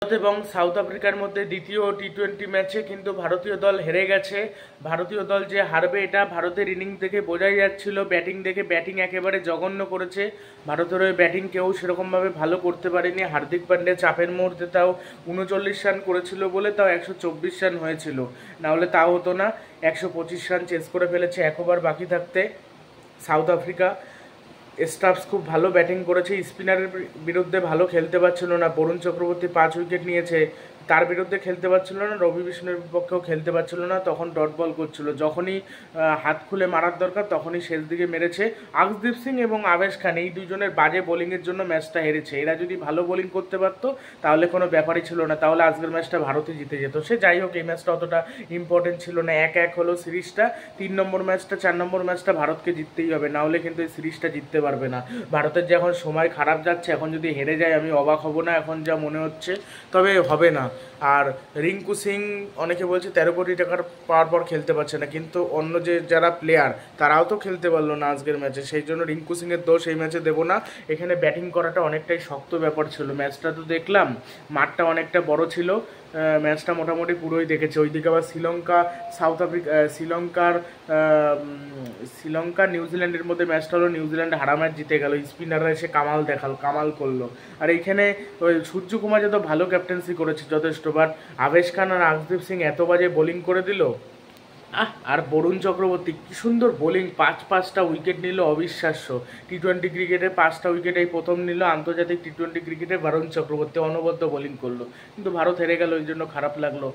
ভারত এবং সাউথ আফ্রিকার মধ্যে দ্বিতীয় টি-20 ম্যাচে কিন্তু ভারতীয় দল হেরে গেছে। ভারতীয় দল যে হারবে এটা ভারতের ইনিংস দেখে বোঝাই যাচ্ছিল। ব্যাটিং দেখে ব্যাটিং একেবারে জঘন্য করেছে। ভারতের ওই ব্যাটিং কেউ সেরকমভাবে ভালো করতে পারেনি। হার্দিক পান্ডে চাপের মুহূর্তে তাও 39 রান করেছিল বলে তাও 124 রান হয়েছিল, নাহলে তাও হতো না। 125 রান চেস করে ফেলেছে 1 ওভার বাকি থাকতে। সাউথ আফ্রিকা স্টাফস খুব ভালো ব্যাটিং করেছে, স্পিনারের বিরুদ্ধে ভালো খেলতে পারছিল না। বরুণ চক্রবর্তী 5 উইকেট নিয়েছে, তার বিরুদ্ধে খেলতে পারছিল না। রবি বিষ্ণুর বিপক্ষেও খেলতে পারছিল না, তখন ডট বল করছিল। যখনই হাত খুলে মারার দরকার তখনই শেষ দিকে মেরেছে। আকসদীপ সিং এবং আবেশ খান এই দুজনের বাজে বোলিংয়ের জন্য ম্যাচটা হেরেছে। এরা যদি ভালো বোলিং করতে পারতো তাহলে কোনো ব্যাপারই ছিল না, তাহলে আজকের ম্যাচটা ভারতই জিতে যেত। সে যাই হোক, এই ম্যাচটা অতটা ইম্পর্টেন্ট ছিল না। 1-1 হলো সিরিজটা। 3 নম্বর ম্যাচটা 4 নম্বর ম্যাচটা ভারতকে জিততেই হবে, নাহলে কিন্তু এই সিরিজটা জিততে পারবে না। ভারতের যে এখন সময় খারাপ যাচ্ছে, এখন যদি হেরে যায় আমি অবাক হব না এখন যা মনে হচ্ছে, তবে হবে না। আর রিঙ্কু সিং অনেকে বলছে 13 কোটি টাকার পাওয়ার পর খেলতে পারছে না, কিন্তু অন্য যে যারা প্লেয়ার তারাও তো খেলতে পারলো না আজকের ম্যাচে, সেই জন্য রিঙ্কু সিংয়ের দোষ এই ম্যাচে দেবো না। এখানে ব্যাটিং করাটা অনেকটাই শক্ত ব্যাপার ছিল। ম্যাচটা তো দেখলাম, মাঠটা অনেকটা বড় ছিল, ম্যাচটা মোটামুটি পুরোই দেখেছে। ওইদিকে আবার শ্রীলঙ্কা নিউজিল্যান্ডের মধ্যে ম্যাচটা হলো, নিউজিল্যান্ড হারা ম্যাচ জিতে গেল। স্পিনাররা এসে কামাল করলো। আর এইখানে ওই সূর্যকুমার যাদব ভালো ক্যাপ্টেন্সি করেছে যথেষ্ট, বাট আবেশ খান আর আকসদীপ সিং এত বাজে বোলিং করে দিল। আর বরুণ চক্রবর্তী কি সুন্দর বোলিং, 5-5টা উইকেট নিল, অবিশ্বাস্য। টি-20 ক্রিকেটে 5টা উইকেট এই প্রথম নিল। আন্তর্জাতিক টি-20 ক্রিকেটে বরুণ চক্রবর্তী অনবদ্য বোলিং করলো, কিন্তু ভারত হেরে গেল, ওই জন্য খারাপ লাগলো।